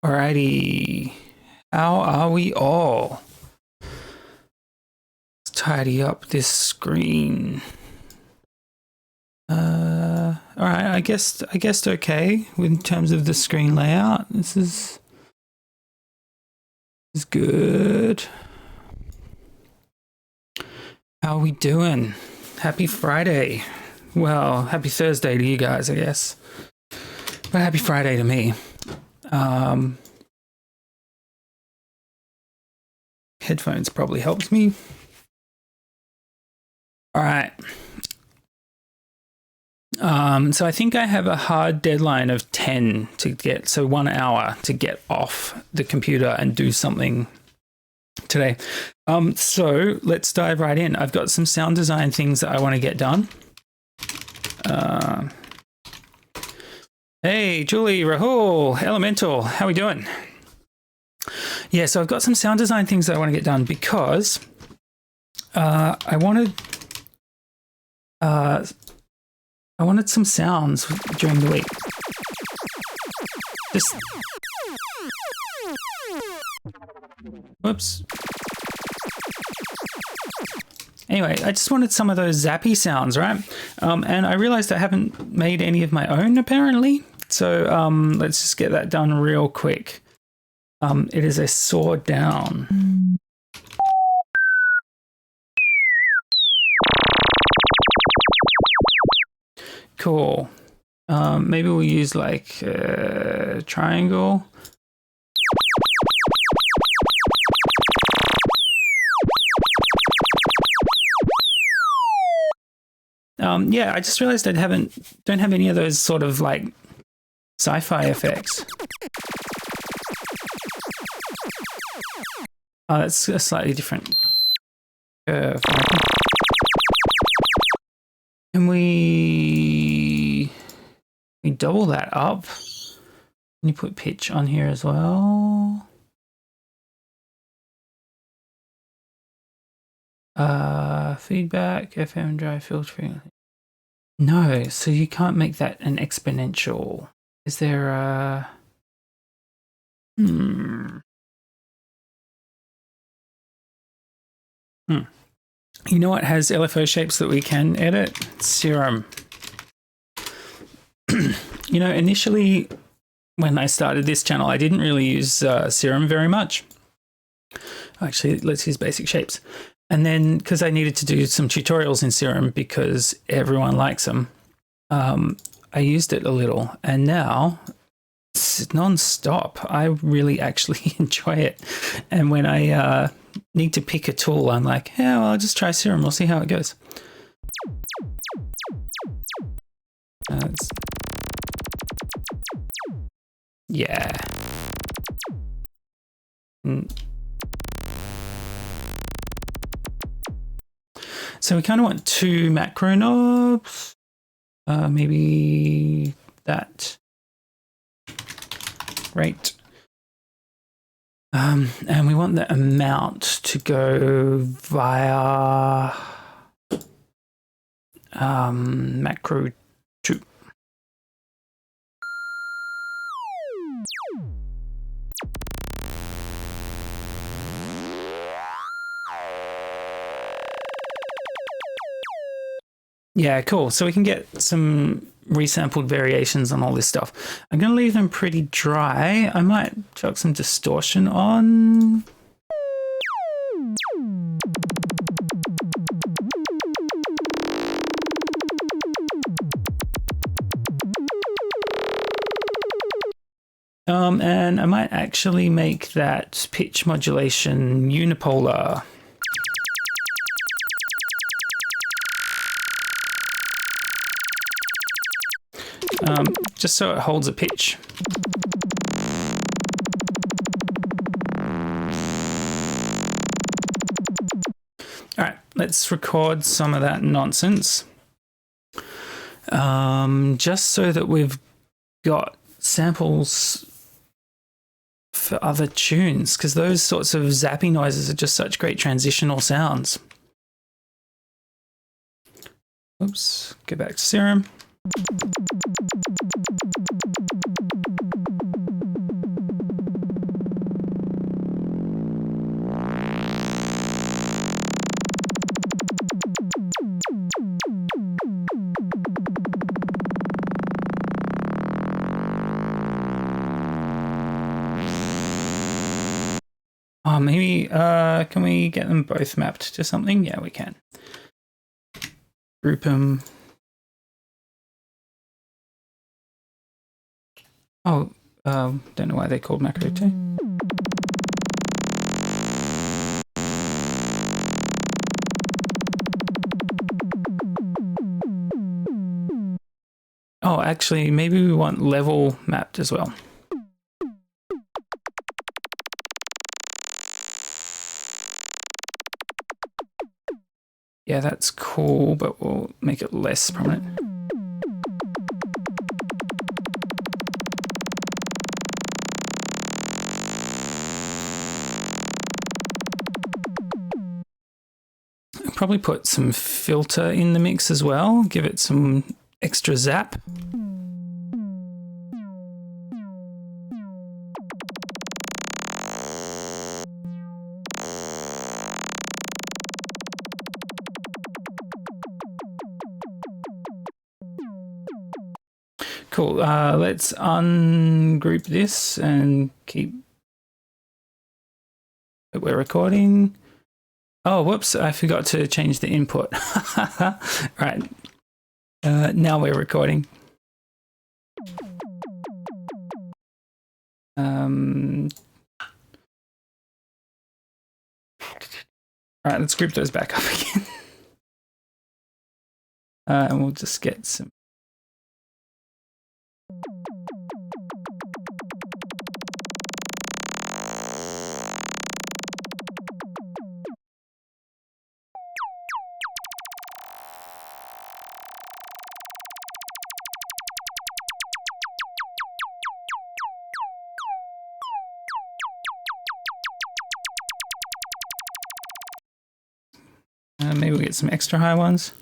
Alrighty, how are we all? Let's tidy up this screen. All right, I guess okay in terms of the screen layout. This is good. How are we doing? Happy Friday. Well, happy Thursday to you guys, I guess. But happy Friday to me. Headphones probably helps me. All right. So I think I have a hard deadline of 10 to get, so 1 hour to get off the computer and do something today. So let's dive right in. I've got some sound design things that I want to get done. Hey, Julie, Rahul, Elemental, how we doing? Yeah, so I've got some sound design things that I want to get done because I wanted some sounds during the week. Just whoops. Anyway, I just wanted some of those zappy sounds, right? And I realized I haven't made any of my own apparently. So let's just get that done real quick. It is a saw down. Cool. Maybe we'll use like triangle. Yeah, I just realized I don't have any of those sort of like sci-fi effects. Oh, that's a slightly different curve. Can we double that up? Can you put pitch on here as well? Feedback, FM drive filtering. No, so you can't make that an exponential. Is there a... You know what has LFO shapes that we can edit? Serum. You know, initially when I started this channel, I didn't really use Serum very much. Actually, let's use basic shapes. And then because I needed to do some tutorials in Serum because everyone likes them, I used it a little. And now it's non-stop. I really actually enjoy it. And when I need to pick a tool, I'm like, yeah, well, I'll just try Serum. We'll see how it goes. Yeah. So we kind of want 2 macro knobs. Maybe that. Right. And we want the amount to go via macro 2. Yeah, cool. So we can get some resampled variations on all this stuff. I'm going to leave them pretty dry. I might chuck some distortion on. And I might actually make that pitch modulation unipolar. Just so it holds a pitch. All right, let's record some of that nonsense. Just so that we've got samples for other tunes, because those sorts of zappy noises are just such great transitional sounds. Oops, go back to Serum. Oh, maybe, can we get them both mapped to something? Yeah, we can. Group them. Oh, don't know why they're called macro too. Oh, actually, maybe we want level mapped as well. Yeah, that's cool, but we'll make it less prominent. I'll probably put some filter in the mix as well, give it some extra zap. Cool, let's ungroup this and keep that we're recording. Oh, whoops, I forgot to change the input. Right, now we're recording. All right, let's group those back up again. And we'll just get some. Maybe we'll get some extra high ones.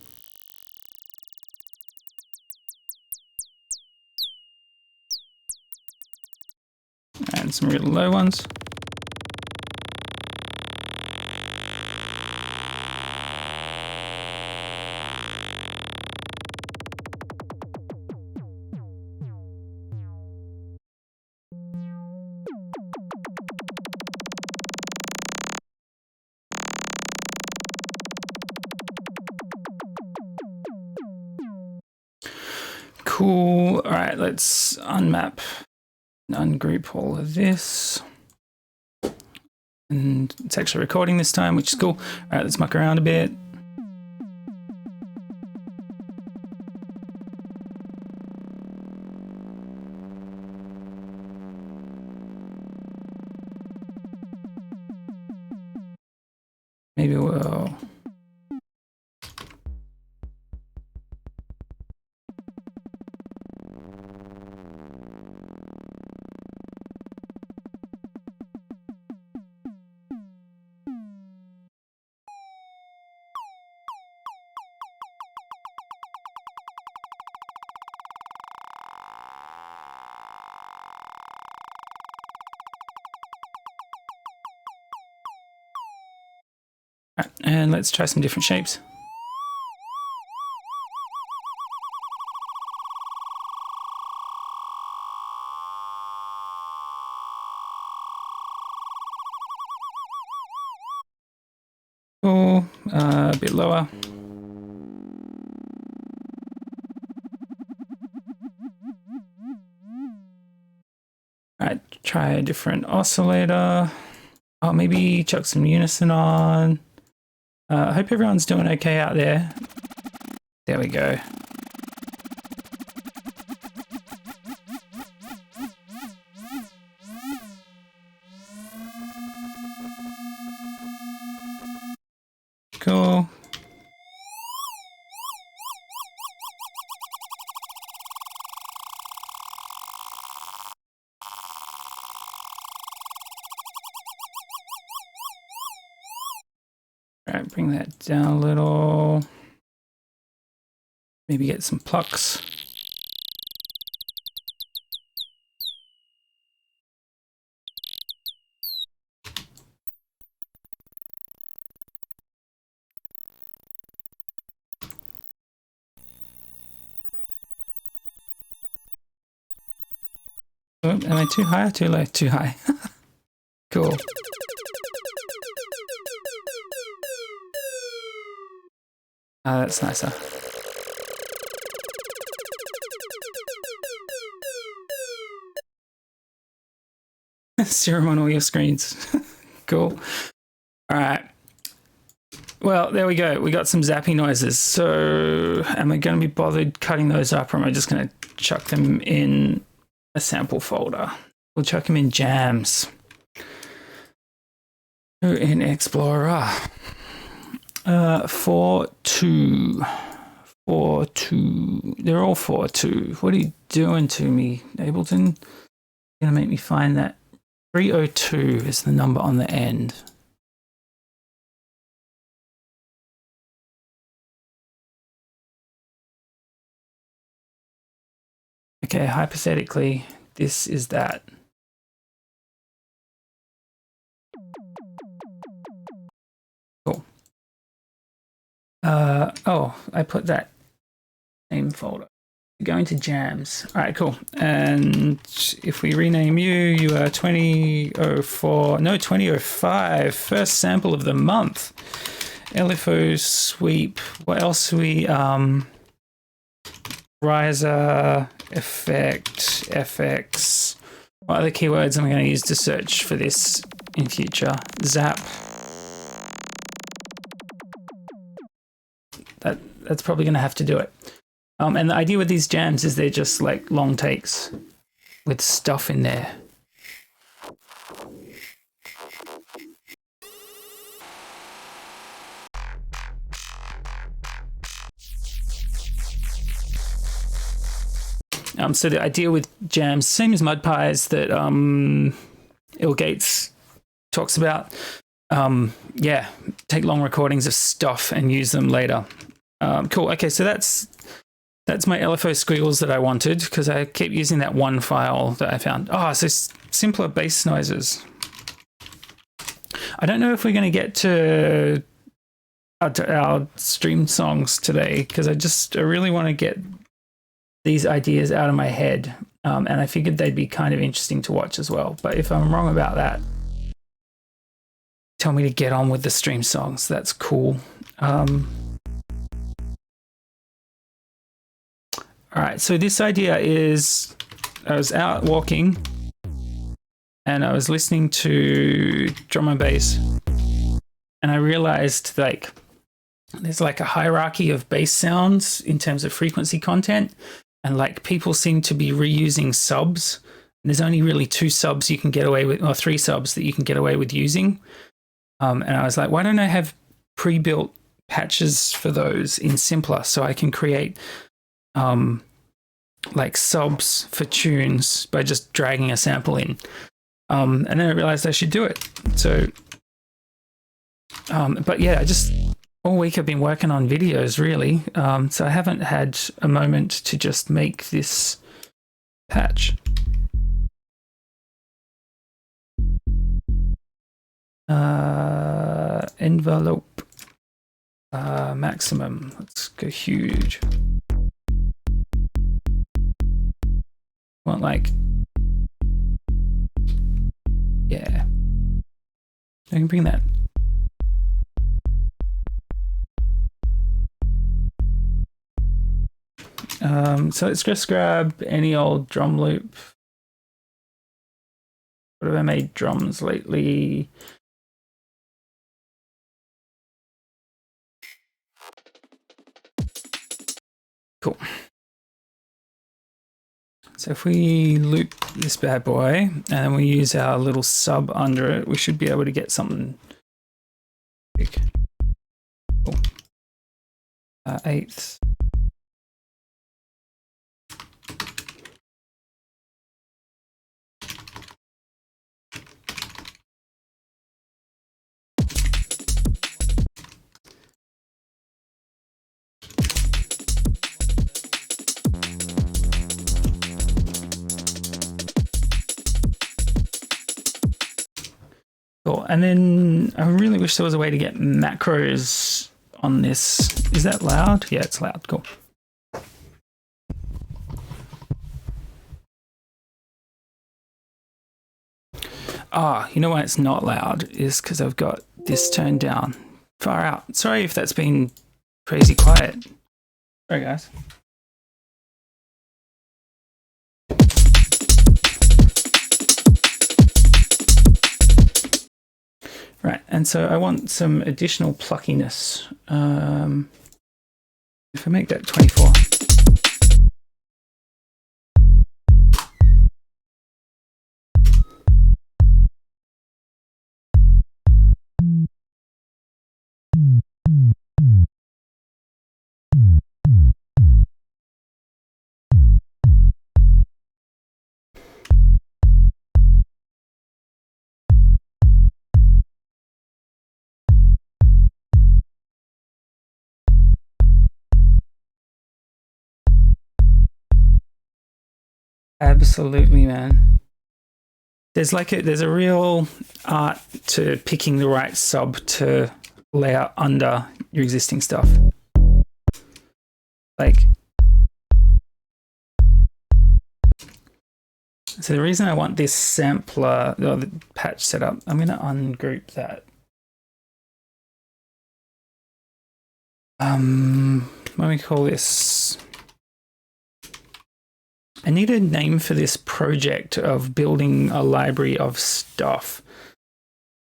And some real low ones. Cool. All right, let's unmap and ungroup all of this. And it's actually recording this time, which is cool. All right, let's muck around a bit. Maybe we'll... Right, and let's try some different shapes. Cool, a bit lower. All right, try a different oscillator. Oh, maybe chuck some unison on. I hope everyone's doing okay out there. There we go. Cool. All right, bring that down a little. Maybe get some plucks. Oh, am I too high or too low? Too high. Cool. That's nicer. Serum on all your screens. Cool. All right. Well, there we go. We got some zappy noises. So am I going to be bothered cutting those up, or am I just going to chuck them in a sample folder? We'll chuck them in jams. In Explorer. 4.2. 4.2. They're all 4.2. What are you doing to me, Ableton? You're going to make me find that. 302 is the number on the end. Okay, hypothetically, this is that. Cool. Oh, I put that name folder. Going to jams. All right, cool. And if we rename you, you are 2004, no, 2005, first sample of the month. LFO sweep. What else we, riser, effect, FX. What other keywords am I going to use to search for this in future? Zap. That's probably going to have to do it. And the idea with these jams is they're just like long takes with stuff in there. So the idea with jams, same as mud pies that Il Gates talks about. Yeah, take long recordings of stuff and use them later. Cool. Okay, so that's my LFO squiggles that I wanted, because I keep using that one file that I found. Oh, so simpler bass noises. I don't know if we're going to get to our stream songs today, because I really want to get these ideas out of my head. And I figured they'd be kind of interesting to watch as well. But if I'm wrong about that, tell me to get on with the stream songs. That's cool. All right, so this idea is, I was out walking and I was listening to drum and bass, and I realized like there's like a hierarchy of bass sounds in terms of frequency content, and like people seem to be reusing subs. And there's only really 2 subs you can get away with, or 3 subs that you can get away with using. And I was like, why don't I have pre-built patches for those in Simpler so I can create like subs for tunes by just dragging a sample in. And then I realized I should do it. So, but yeah, all week I've been working on videos really. So I haven't had a moment to just make this patch. Envelope maximum. Let's go huge. Want like, yeah, I can bring that. So let's just grab any old drum loop. What have I made drums lately? Cool. So if we loop this bad boy and then we use our little sub under it, we should be able to get something big. Cool. 1/8. Cool. And then I really wish there was a way to get macros on this. Is that loud? Yeah, it's loud. Cool. Ah, you know why it's not loud is because I've got this turned down. Far out. Sorry if that's been crazy quiet. Sorry, guys. Right, and so I want some additional pluckiness. If I make that 24. Absolutely, man. There's a real art to picking the right sub to lay out under your existing stuff. Like, so the reason I want this sampler, or the patch setup, I'm going to ungroup that. What do we call this? I need a name for this project of building a library of stuff.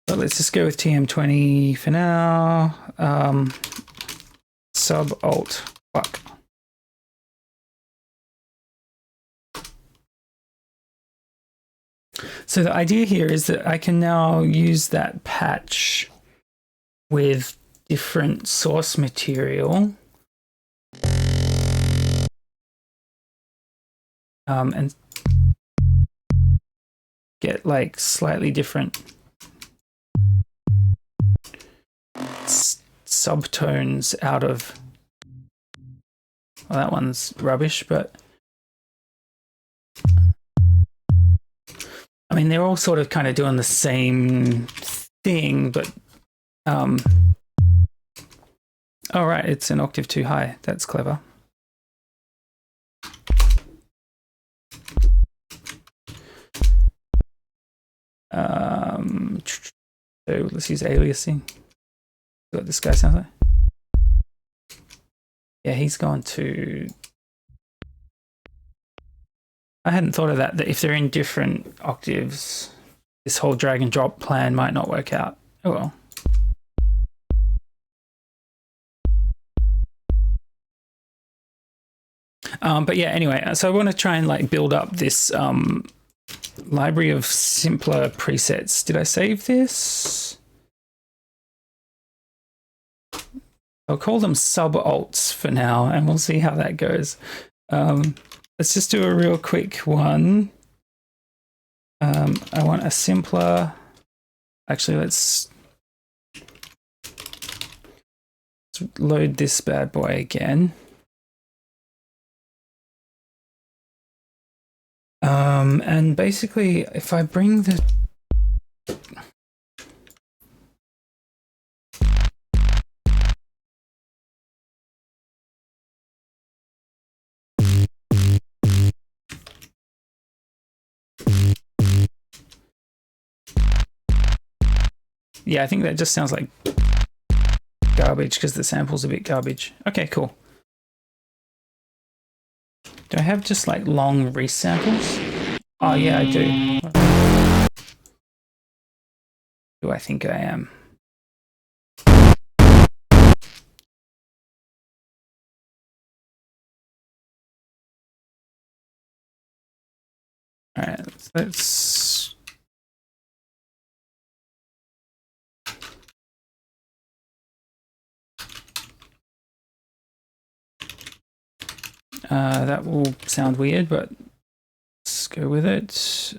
But let's just go with TM20 for now. Sub alt fuck. So the idea here is that I can now use that patch with different source material. And get like slightly different subtones out of, well, that one's rubbish, but I mean, they're all sort of kind of doing the same thing, but oh right, it's an octave too high. That's clever. So let's use aliasing. What this guy sounds like. Yeah, he's gone to. I hadn't thought of that if they're in different octaves, this whole drag and drop plan might not work out. Oh well. But yeah, anyway, so I want to try and like build up this library of simpler presets. Did I save this? I'll call them sub-alts for now, and we'll see how that goes. Let's just do a real quick one. I want a simpler... Actually, let's load this bad boy again. And basically, if I bring the... Yeah, I think that just sounds like garbage because the sample's a bit garbage. Okay, cool. Do I have just like long resamples? Oh yeah, I do. Who do I think I am? All right, let's that will sound weird, but let's go with it.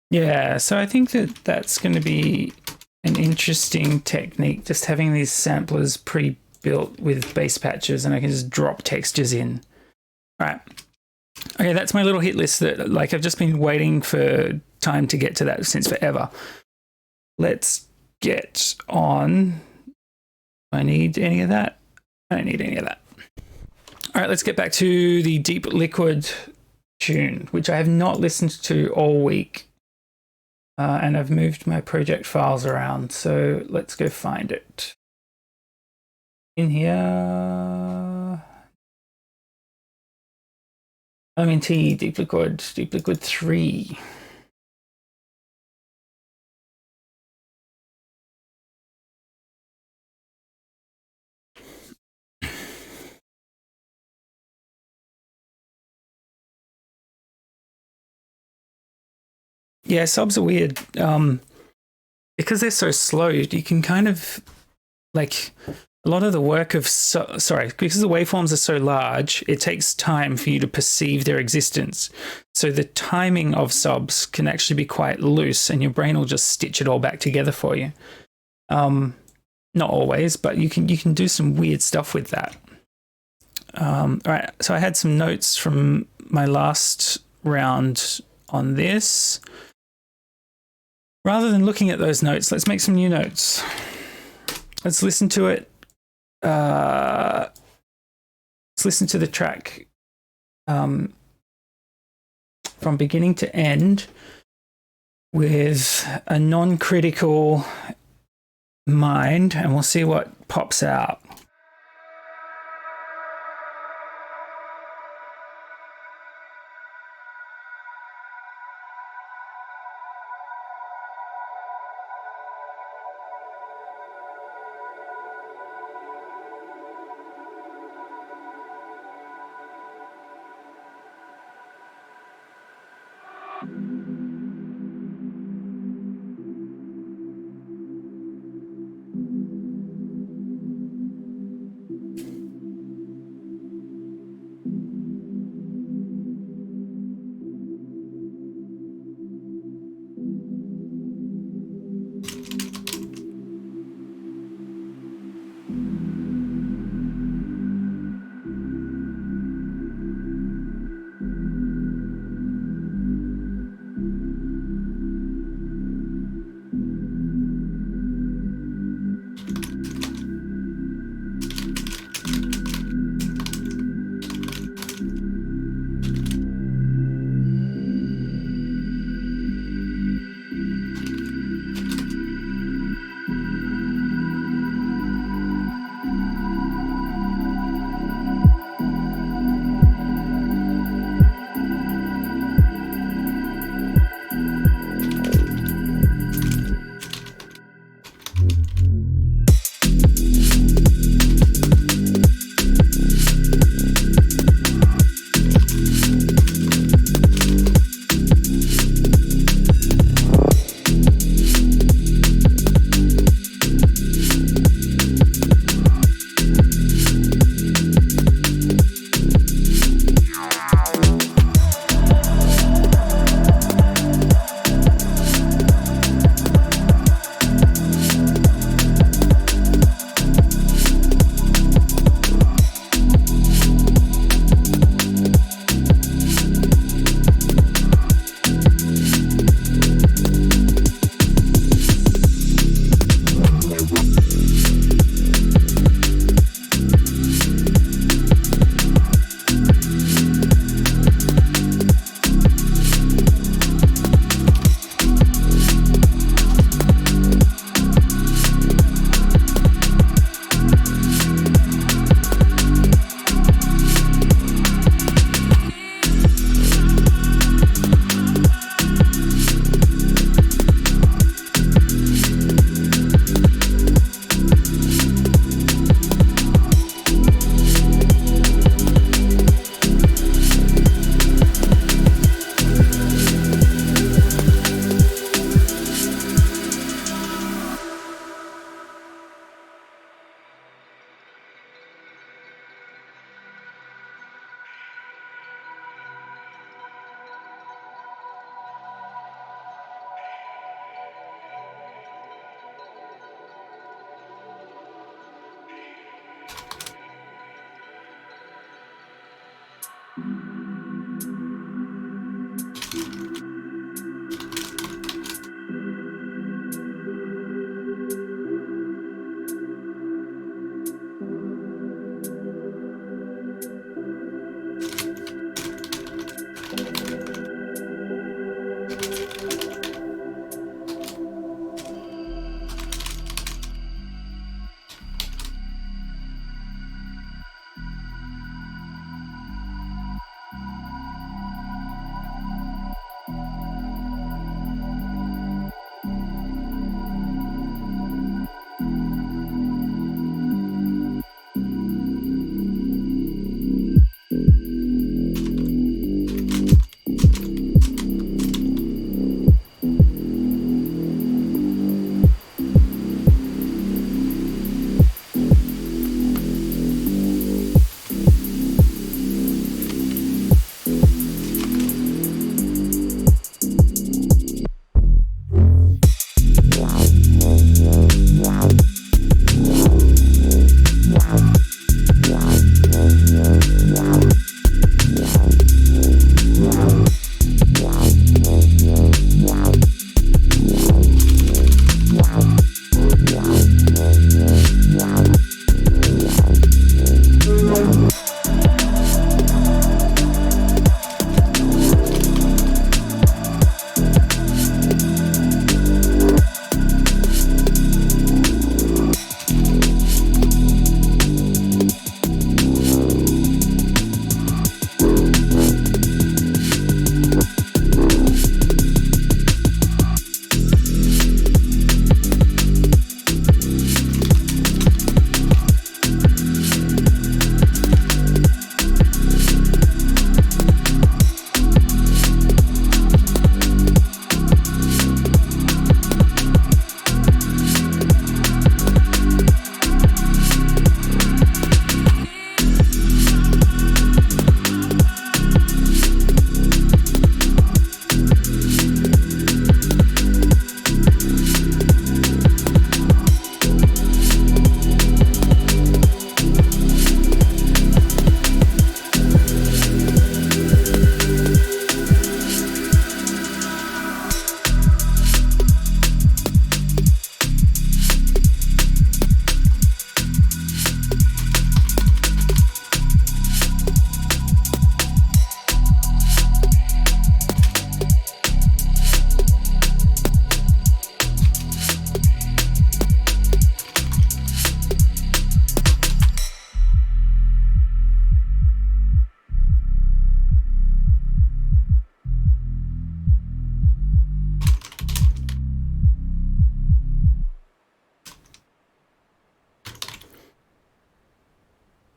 Yeah, so I think that that's going to be an interesting technique, just having these samplers pre-built with bass patches, and I can just drop textures in. All right. Okay, that's my little hit list that like I've just been waiting for time to get to that since forever. Let's get on. Do I need any of that? I don't need any of that. All right, let's get back to the Deep Liquid tune, which I have not listened to all week. And I've moved my project files around. So let's go find it. In here. I'm in Deep Liquid 3. Yeah, subs are weird. Because they're so slow, you can kind of like a lot of the work of because the waveforms are so large, it takes time for you to perceive their existence. So the timing of subs can actually be quite loose, and your brain will just stitch it all back together for you. Not always, but you can do some weird stuff with that. All right, so I had some notes from my last round on this. Rather than looking at those notes, let's make some new notes. Let's listen to it. Let's listen to the track from beginning to end with a non-critical mind, and we'll see what pops out.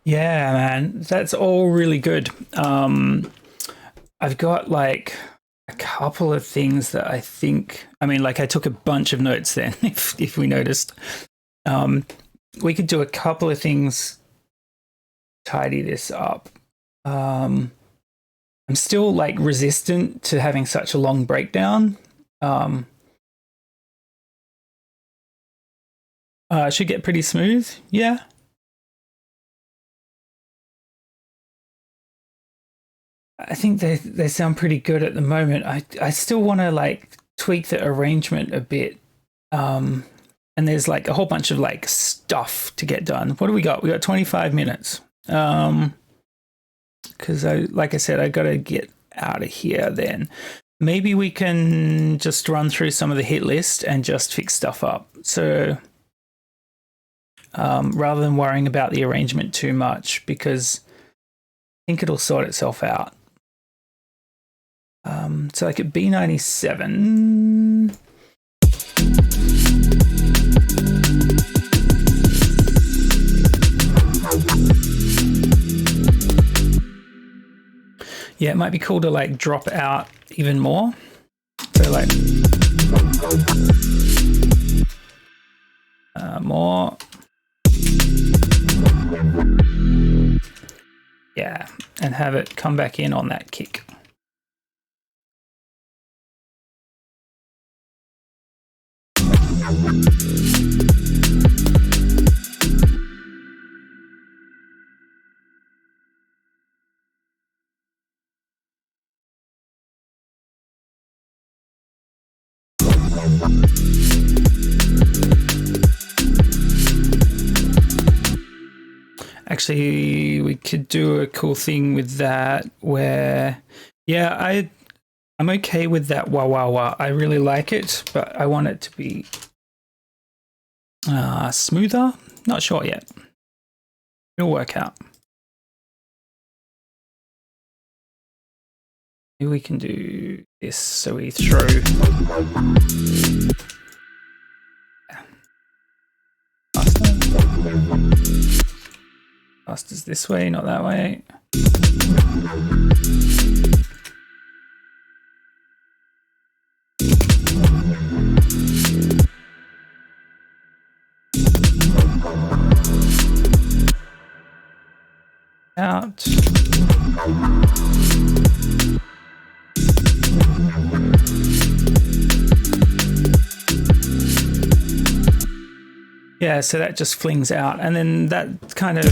Yeah, man, that's all really good. I've got like a couple of things that I think, I mean, like I took a bunch of notes then, if we noticed. We could do a couple of things, tidy this up. I'm still like resistant to having such a long breakdown. Should get pretty smooth. Yeah. I think they sound pretty good at the moment. I still want to like tweak the arrangement a bit. And there's like a whole bunch of like stuff to get done. What do we got? We got 25 minutes. Because like I said, I got to get out of here then. Maybe we can just run through some of the hit list and just fix stuff up. So rather than worrying about the arrangement too much, because I think it'll sort itself out. So like at B97. Yeah, it might be cool to like drop out even more. So like more. Yeah, and have it come back in on that kick. Actually, we could do a cool thing with that where, yeah, I'm okay with that wah wah wah. I really like it, but I want it to be smoother. Not sure yet. It'll work out. Maybe we can do this so we throw. Faster's this way, not that way. Out. Yeah, so that just flings out, and then that kind of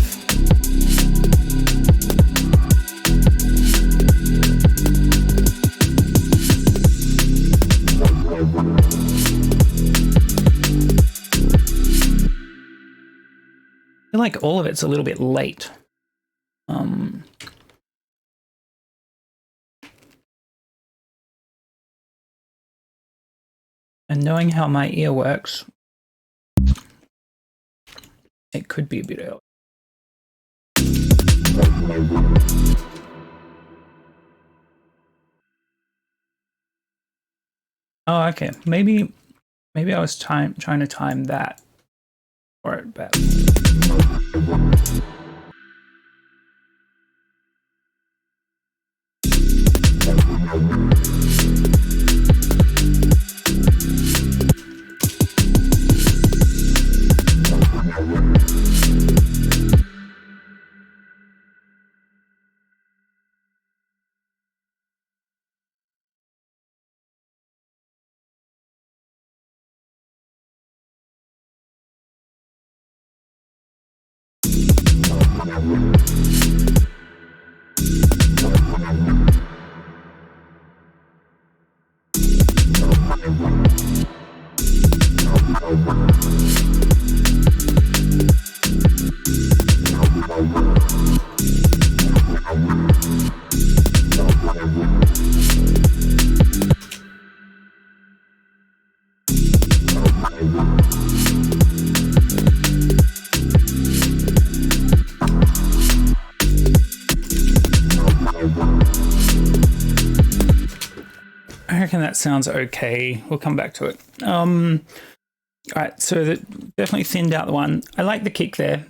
I feel like all of it's a little bit late. And knowing how my ear works, it could be a bit early. Oh, okay. Maybe I was trying to time that for it better. I reckon that sounds okay. We'll come back to it. All right, so that definitely thinned out the one. I like the kick there.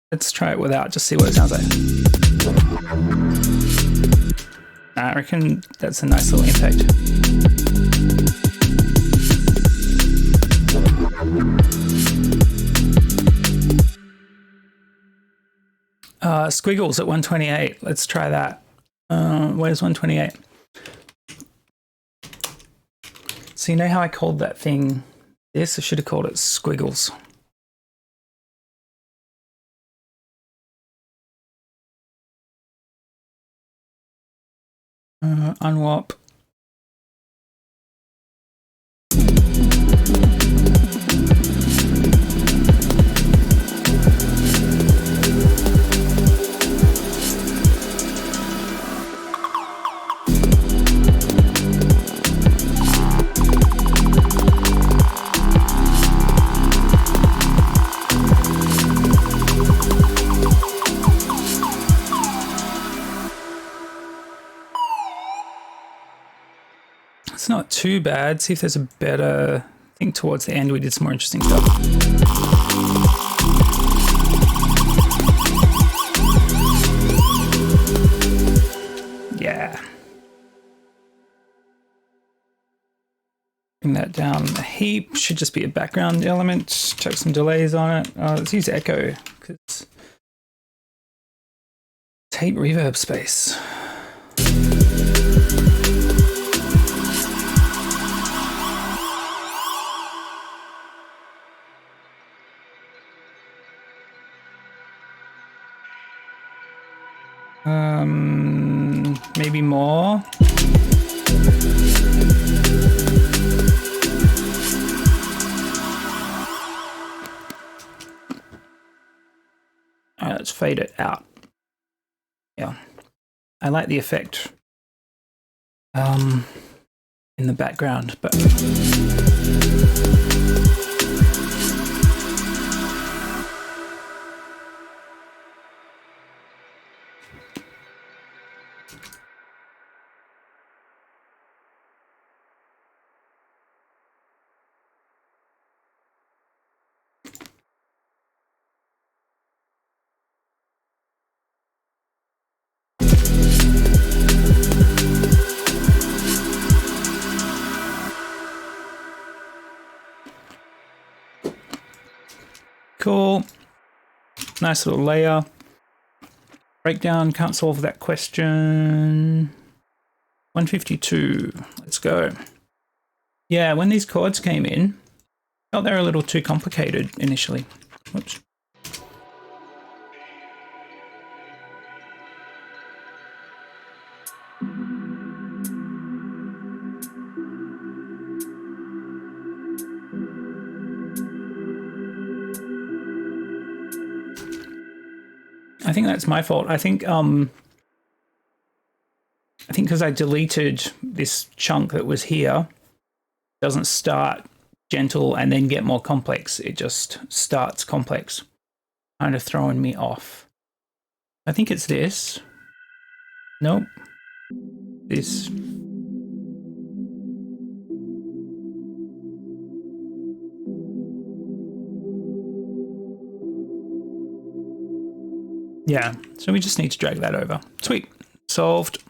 Let's try it without, just see what it sounds like. I reckon that's a nice little impact. Squiggles at 128. Let's try that. Where's 128? So you know how I called that thing this? I should have called it squiggles. Unwarp. It's not too bad. See if there's a better... I think towards the end we did some more interesting stuff. Yeah. Bring that down a heap. Should just be a background element. Chuck some delays on it. Let's use echo because tape reverb space. Maybe more. All right, let's fade it out. Yeah, I like the effect in the background, but cool. Nice little layer. Breakdown, can't solve that question. 152, let's go. Yeah, when these chords came in, I thought they were a little too complicated initially. Whoops. I think that's my fault. I think because I deleted this chunk that was here, it doesn't start gentle and then get more complex. It just starts complex, kind of throwing me off. I think it's this. Nope. This. Yeah, so we just need to drag that over. Sweet, solved.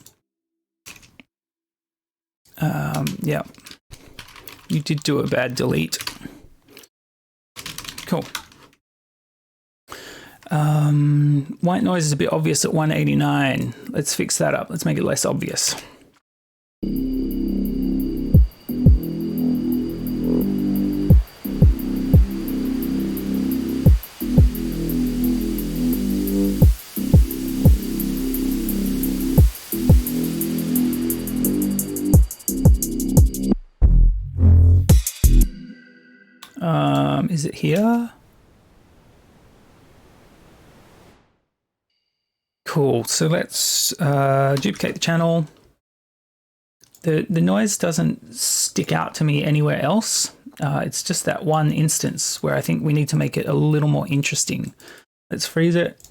Yeah, you did do a bad delete. Cool. White noise is a bit obvious at 189. Let's fix that up. Let's make it less obvious. Is it here? Cool. So let's duplicate the channel. The noise doesn't stick out to me anywhere else. It's just that one instance where I think we need to make it a little more interesting. Let's freeze it.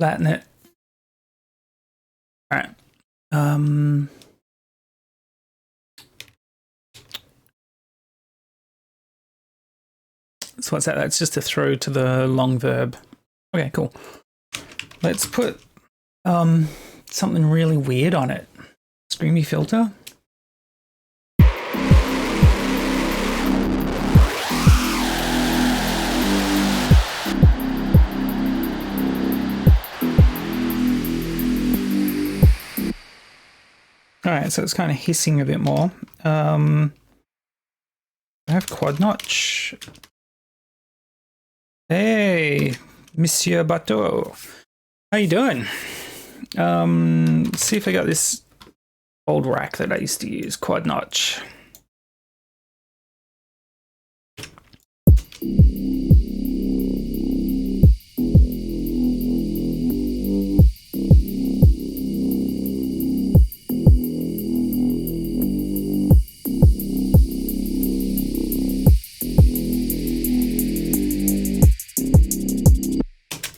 flatten it. All right. So what's that? That's just a throw to the long verb. Okay, cool. Let's put something really weird on it. Screamy filter. All right, so it's kind of hissing a bit more. I have quad notch. Hey, Monsieur Bateau. How you doing? Let's see if I got this old rack that I used to use, quad notch.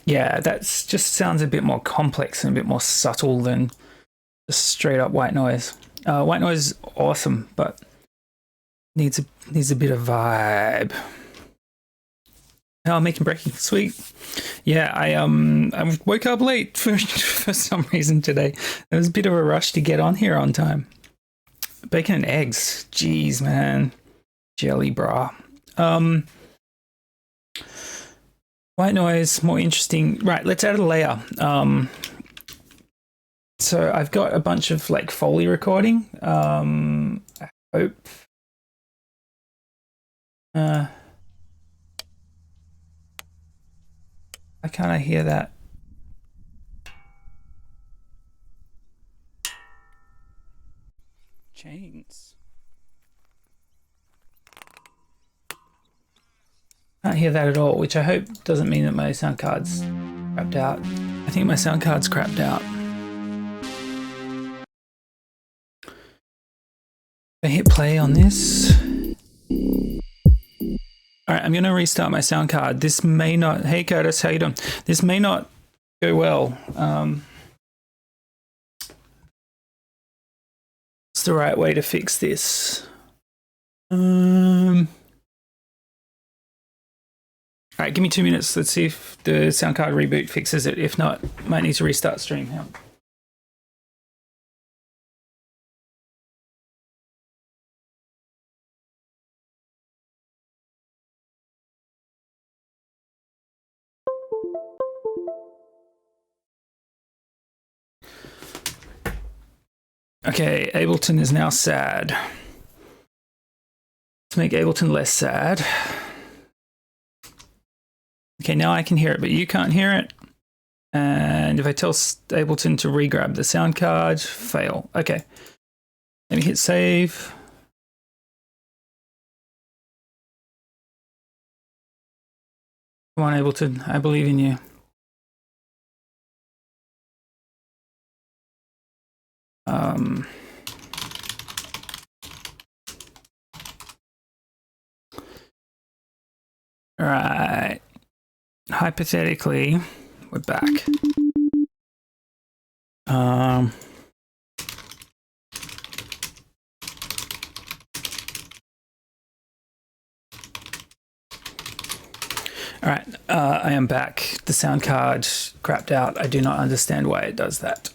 Yeah, that's just sounds a bit more complex and a bit more subtle than just straight up white noise. White noise is awesome, but needs a bit of vibe. Oh, making breaking, sweet. Yeah, I woke up late for some reason today. There was a bit of a rush to get on here on time. Bacon and eggs, jeez, man, jelly bra. White noise, more interesting. Right, let's add a layer. So I've got a bunch of like Foley recording. I hope. Why can't I hear that? Chains. Can't hear that at all, which I hope doesn't mean that my sound card's crapped out. I think my sound card's crapped out. I hit play on this. All right, I'm gonna restart my sound card. This may not, hey Curtis, how you doing? This may not go well. What's the right way to fix this? All right, give me 2 minutes. Let's see if the sound card reboot fixes it. If not, might need to restart stream. Yeah. Okay, Ableton is now sad. Let's make Ableton less sad. Okay, now I can hear it, but you can't hear it. And if I tell Ableton to re-grab the sound card, fail. Okay, let me hit save. Come on, Ableton, I believe in you. All right. Hypothetically, we're back. All right, I am back. The sound card crapped out. I do not understand why it does that.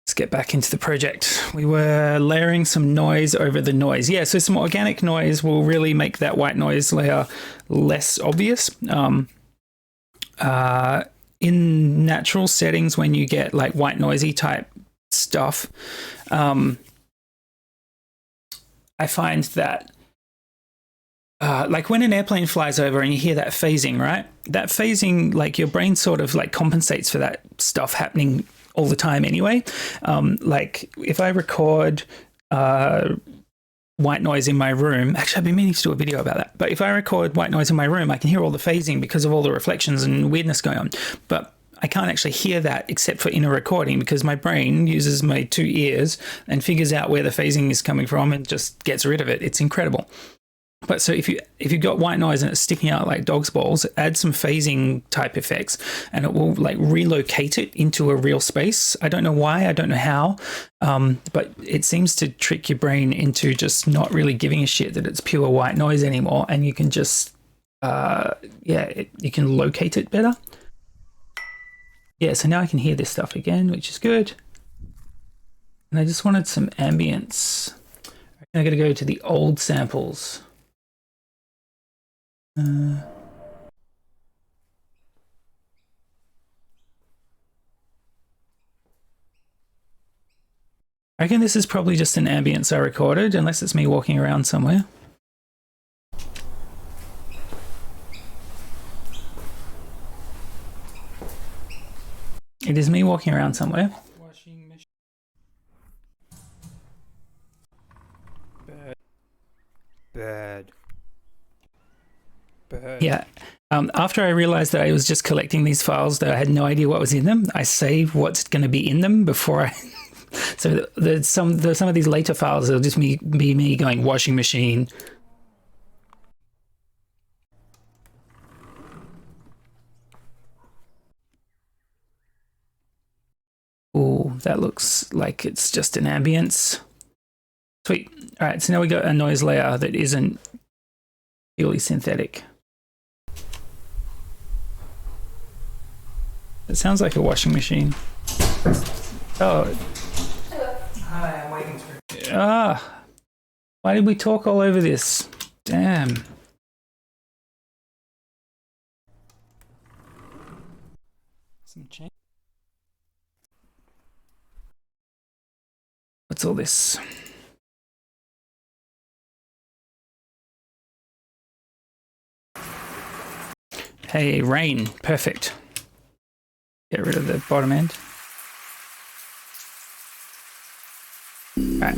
Let's get back into the project. We were layering some noise over the noise. Yeah, so some organic noise will really make that white noise layer less obvious. In natural settings, when you get like white noisy type stuff, I find that like when an airplane flies over and you hear that phasing, right? That phasing, like your brain sort of like compensates for that stuff happening all the time anyway. Like if I record white noise in my room, actually I've been meaning to do a video about that, but if I record white noise in my room, I can hear all the phasing because of all the reflections and weirdness going on. But I can't actually hear that except for in a recording because my brain uses my 2 ears and figures out where the phasing is coming from and just gets rid of it. It's incredible. But so if you've got white noise and it's sticking out like dog's balls, add some phasing type effects and it will like relocate it into a real space. I don't know why, I don't know how, but it seems to trick your brain into just not really giving a shit that it's pure white noise anymore, and you can just you can locate it better. Yeah, so now I can hear this stuff again, which is good. And I just wanted some ambience. I'm going to go to the old samples. I reckon this is probably just an ambience I recorded, unless it's me walking around somewhere. It is me walking around somewhere. Washing machine. Bad. Yeah. After I realized that I was just collecting these files that I had no idea what was in them, I save what's going to be in them before I. So some of these later files will just be me going washing machine. Oh, that looks like it's just an ambience. Sweet. All right, so now we got a noise layer that isn't purely synthetic. It sounds like a washing machine. Oh. Hello. Hi, I'm waiting for you. Ah. Why did we talk all over this? Damn. Some change. What's all this? Hey, rain. Perfect. Get rid of the bottom end. All right.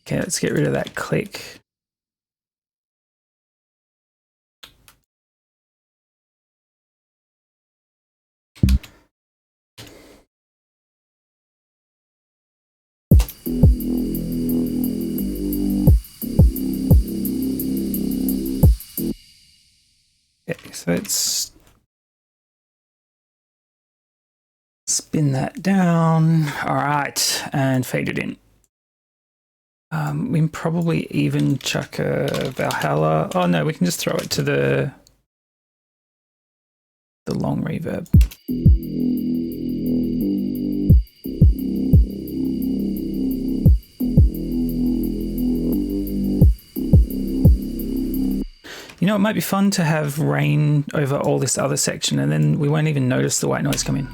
Okay, let's get rid of that click. Okay, so let's spin that down. All right, and fade it in. We can probably even chuck a Valhalla. Oh no, we can just throw it to the long reverb. You know, it might be fun to have rain over all this other section and then we won't even notice the white noise come in.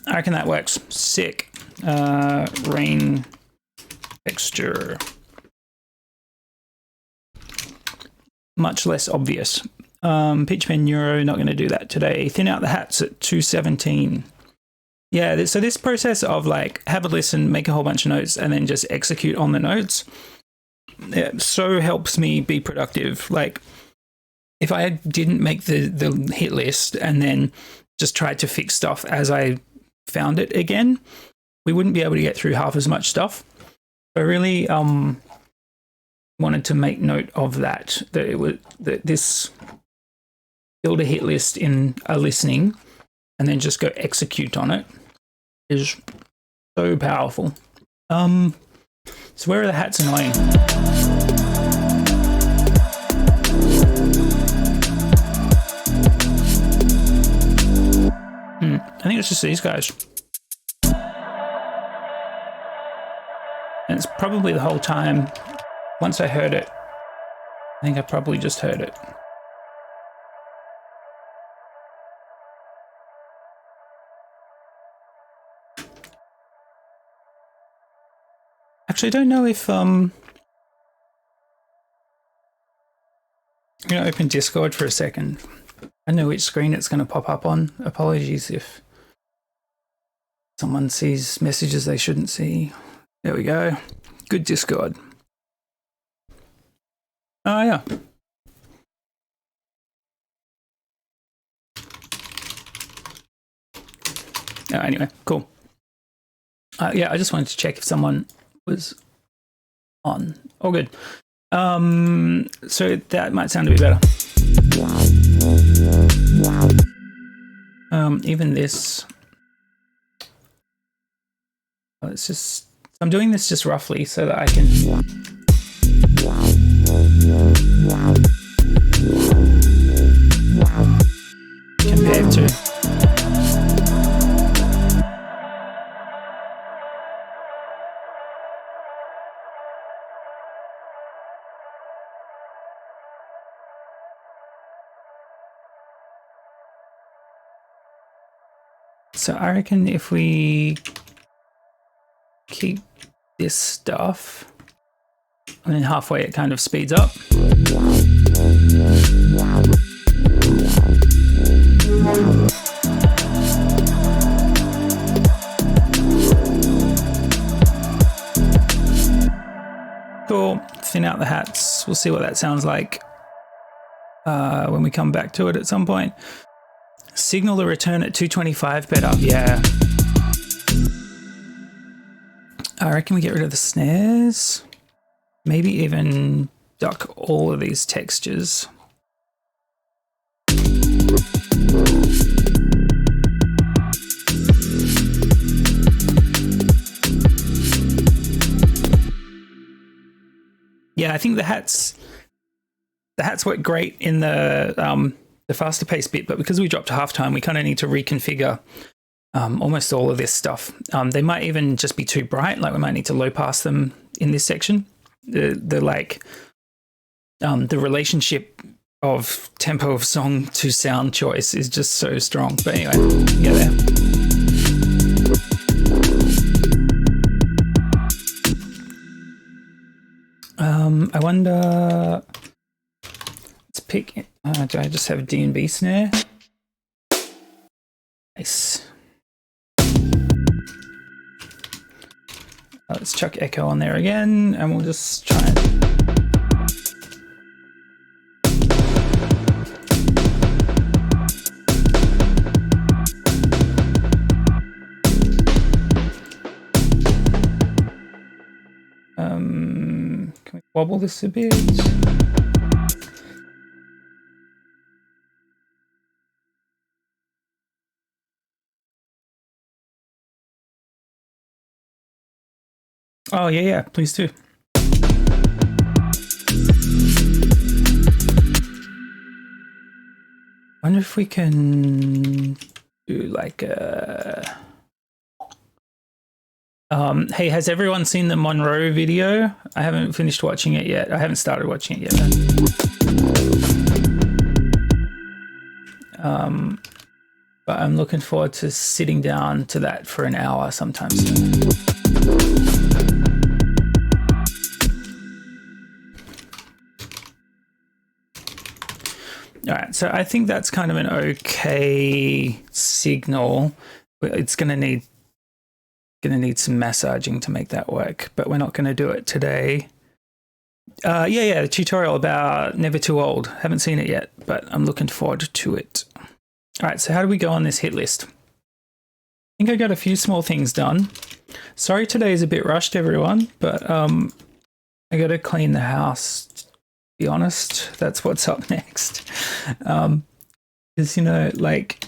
I reckon that works. Sick. Rain texture. Much less obvious. Pitchman Neuro, not going to do that today. Thin out the hats at 217. Yeah, so this process of like have a listen, make a whole bunch of notes, and then just execute on the notes, it so helps me be productive. Like if I didn't make the hit list and then just tried to fix stuff as I found it again, we wouldn't be able to get through half as much stuff. I really wanted to make note of that it was that this build a hit list in a listening and then just go execute on it is so powerful. So where are the hats annoying? I think it's just these guys. it's probably the whole time. Once I heard it, I think I probably just heard it. Actually, I don't know if I'm gonna open Discord for a second. I know which screen it's going to pop up on. Apologies if someone sees messages they shouldn't see. There we go. Good Discord. Oh yeah. Anyway, cool. Yeah, I just wanted to check if someone was on. All good. So that might sound a bit better. Even this. It's just. I'm doing this just roughly so that I can. Compare to. So I reckon if we keep this stuff, and then halfway it kind of speeds up. Cool. Thin out the hats. We'll see what that sounds like when we come back to it at some point. Signal the return at 225 better. Yeah. I reckon we get rid of the snares. Maybe even duck all of these textures. Yeah, I think the hats work great in the faster paced bit, but because we dropped to halftime, we kind of need to reconfigure almost all of this stuff. They might even just be too bright, like we might need to low pass them in this section. The relationship of tempo of song to sound choice is just so strong. But anyway, yeah, there. I wonder. Let's pick. Do I just have a D&B snare? Nice. Let's chuck echo on there again, and we'll just try it. Can we wobble this a bit? Oh, yeah, please do. Wonder if we can do like a... hey, has everyone seen the Monroe video? I haven't finished watching it yet. I haven't started watching it yet. But I'm looking forward to sitting down to that for an hour sometime soon. All right, so I think that's kind of an okay signal. It's going to need some massaging to make that work, but we're not going to do it today. Yeah, the tutorial about Never Too Old. Haven't seen it yet, but I'm looking forward to it. All right, so how do we go on this hit list? I think I got a few small things done. Sorry today is a bit rushed, everyone, but I got to clean the house. Be honest, that's what's up next. Because you know, like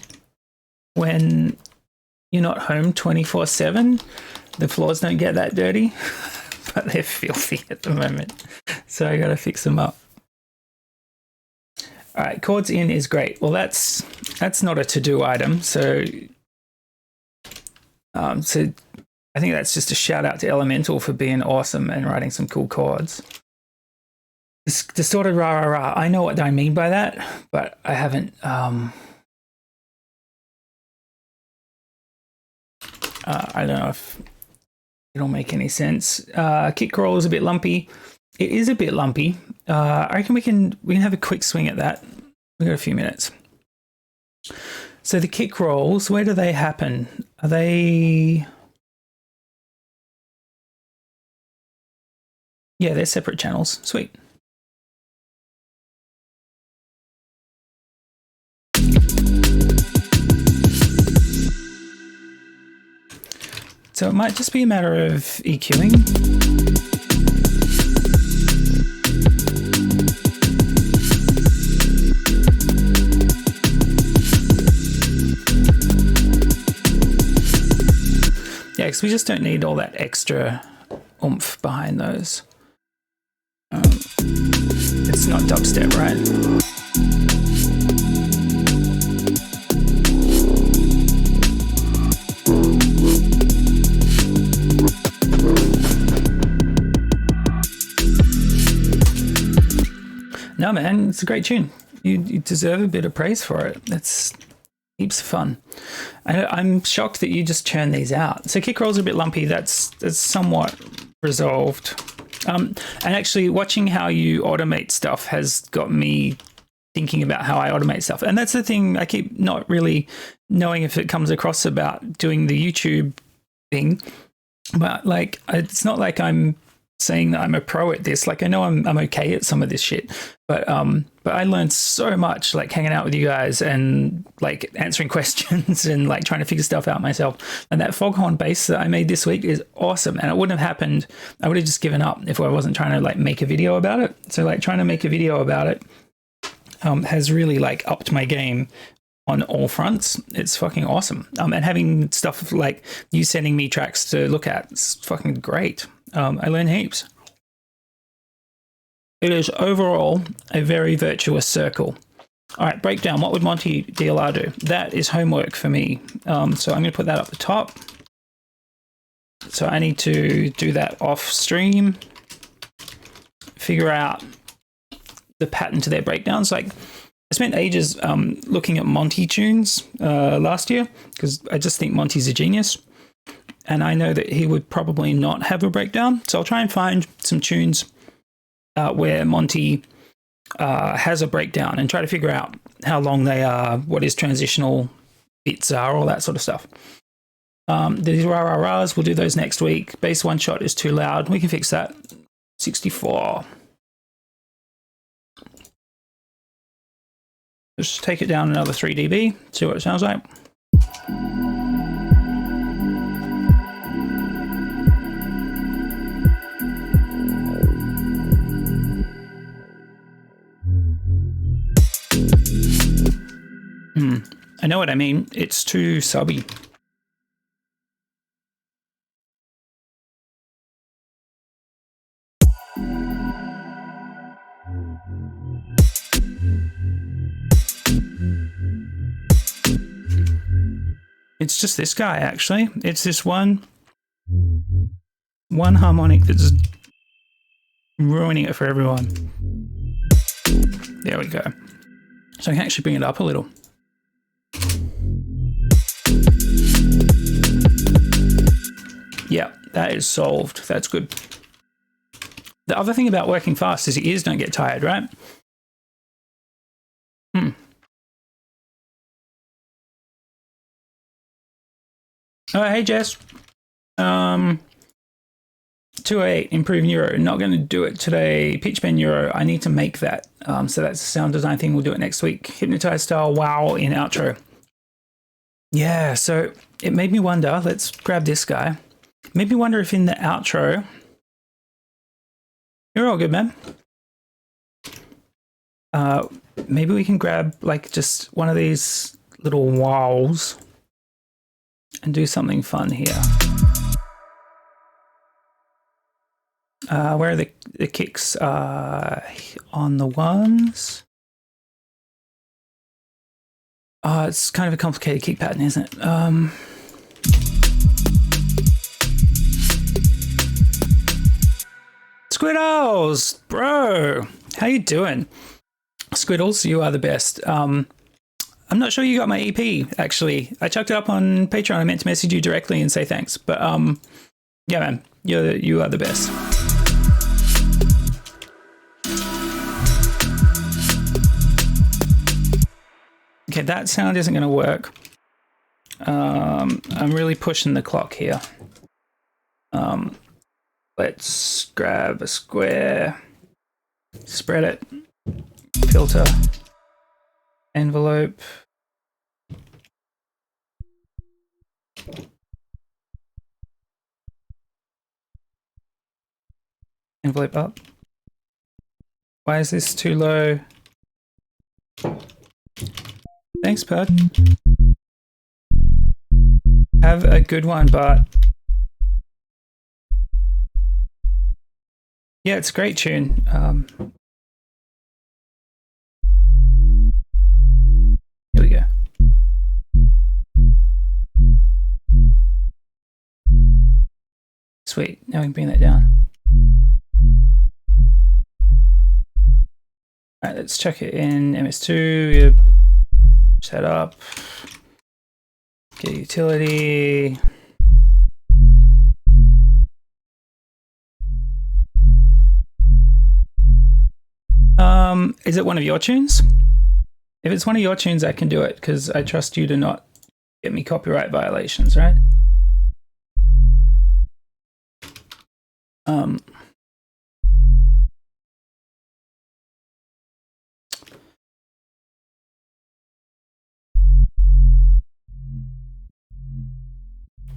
when you're not home 24/7, the floors don't get that dirty, but they're filthy at the moment, so I gotta fix them up. All right, chords in is great. Well, that's not a to-do item, so I think that's just a shout out to Elemental for being awesome and writing some cool chords. Distorted rah rah rah. I know what I mean by that, but I haven't. I don't know if it'll make any sense. Kick roll is a bit lumpy. It is a bit lumpy. I reckon we can have a quick swing at that. We've got a few minutes. So the kick rolls, where do they happen? Are they? Yeah, they're separate channels. Sweet. So it might just be a matter of EQing. Yeah, because we just don't need all that extra oomph behind those. It's not dubstep, right? No, man, it's a great tune. You deserve a bit of praise for it. That's heaps of fun. I'm shocked that you just churn these out. So kick rolls are a bit lumpy. That's somewhat resolved. And actually, watching how you automate stuff has got me thinking about how I automate stuff. And that's the thing, I keep not really knowing if it comes across about doing the YouTube thing. But like, it's not like I'm saying that I'm a pro at this. Like, I know I'm okay at some of this shit, but I learned so much like hanging out with you guys and like answering questions and like trying to figure stuff out myself. And that foghorn bass that I made this week is awesome. And it wouldn't have happened. I would have just given up if I wasn't trying to like make a video about it. So like trying to make a video about it has really like upped my game on all fronts. It's fucking awesome. And having stuff like you sending me tracks to look at, it's fucking great. I learn heaps. It is overall a very virtuous circle. All right, breakdown. What would Monty DLR do? That is homework for me. So I'm going to put that up the top. So I need to do that off stream. Figure out the pattern to their breakdowns. Like, I spent ages looking at Monty tunes last year because I just think Monty's a genius. And I know that he would probably not have a breakdown. So I'll try and find some tunes where Monty has a breakdown and try to figure out how long they are, what his transitional bits are, all that sort of stuff. These rah-rah-rahs, we'll do those next week. Bass one shot is too loud. We can fix that. 64. Just take it down another 3 dB, see what it sounds like. I know what I mean. It's too subby. It's just this guy, actually. It's this one harmonic that's ruining it for everyone. There we go. So I can actually bring it up a little. Yeah, that is solved. That's good. The other thing about working fast is your ears don't get tired, right? Oh, hey, Jess. 208, improve Neuro. Not going to do it today. Pitchbend Neuro. I need to make that. So that's a sound design thing. We'll do it next week. Hypnotize style. Wow in outro. Yeah, so it made me wonder. Let's grab this guy. Made me wonder if in the outro. You're all good, man. Maybe we can grab like just one of these little wows and do something fun here. Where are the kicks? On the ones. It's kind of a complicated kick pattern, isn't it? Squiddles, bro, how you doing? Squiddles, you are the best. I'm not sure you got my EP, actually. I chucked it up on Patreon. I meant to message you directly and say thanks. But yeah, man, you are the best. Okay, that sound isn't going to work. I'm really pushing the clock here. Let's grab a square, spread it, filter, envelope. Envelope up. Why is this too low? Thanks, bud. Have a good one, Bart. Yeah, it's a great tune. Here we go. Sweet. Now we can bring that down. All right, let's check it in MS2. Set up. Get utility. Is it one of your tunes? If it's one of your tunes, I can do it because I trust you to not get me copyright violations, right?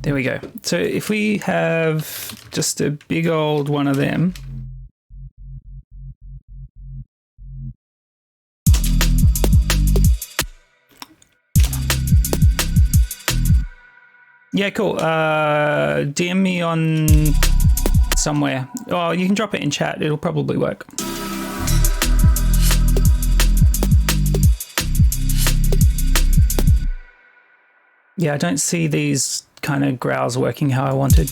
There we go. So if we have just a big old one of them. Yeah, cool. DM me on somewhere. Oh, you can drop it in chat. It'll probably work. Yeah, I don't see these kind of growls working how I wanted.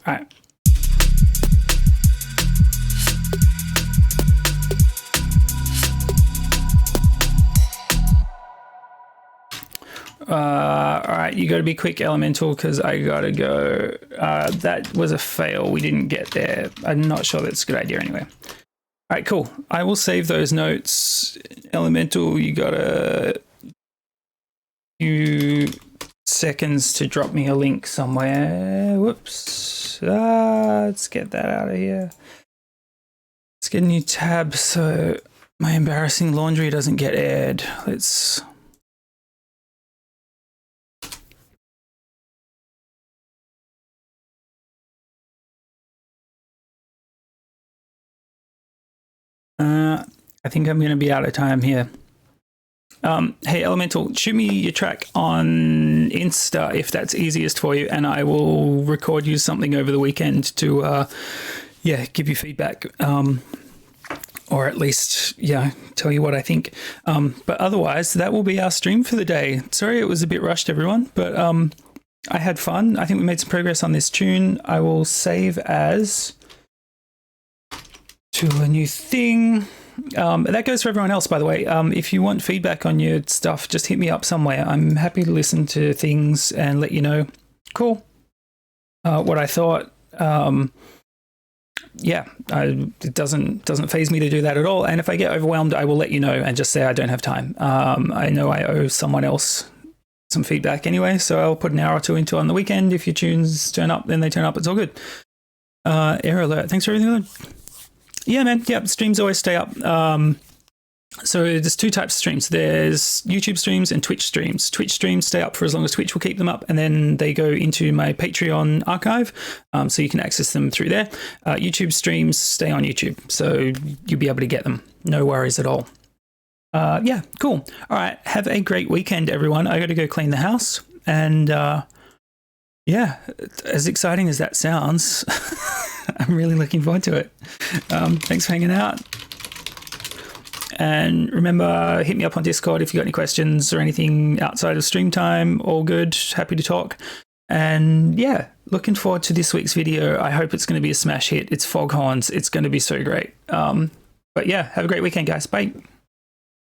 All right. All right, you got to be quick, Elemental, because I got to go. That was a fail. We didn't get there. I'm not sure that's a good idea anyway. All right, cool. I will save those notes. Elemental, you got a few seconds to drop me a link somewhere. Whoops. Let's get that out of here. Let's get a new tab so my embarrassing laundry doesn't get aired. Let's... I think I'm going to be out of time here. Hey, Elemental, shoot me your track on Insta if that's easiest for you, and I will record you something over the weekend to, yeah, give you feedback, or at least, yeah, tell you what I think. But otherwise, that will be our stream for the day. Sorry it was a bit rushed, everyone, but I had fun. I think we made some progress on this tune. I will save as to a new thing. That goes for everyone else, by the way. If you want feedback on your stuff, just hit me up somewhere. I'm happy to listen to things and let you know. Cool. What I thought. Yeah, it doesn't faze me to do that at all. And if I get overwhelmed, I will let you know and just say I don't have time. I know I owe someone else some feedback anyway, so I'll put an hour or two into it on the weekend. If your tunes turn up, then they turn up. It's all good. Error alert. Thanks for everything. Yeah, man. Yeah, streams always stay up. So there's two types of streams. There's YouTube streams and Twitch streams. Twitch streams stay up for as long as Twitch will keep them up, and then they go into my Patreon archive, so you can access them through there. YouTube streams stay on YouTube, so you'll be able to get them. No worries at all. yeah, cool. All right, have a great weekend, everyone. I got to go clean the house, and yeah, as exciting as that sounds, I'm really looking forward to it. Thanks for hanging out. And remember, hit me up on Discord if you got any questions or anything outside of stream time. All good. Happy to talk. And yeah, looking forward to this week's video. I hope it's going to be a smash hit. It's Foghorns. It's going to be so great. But yeah, have a great weekend, guys. Bye.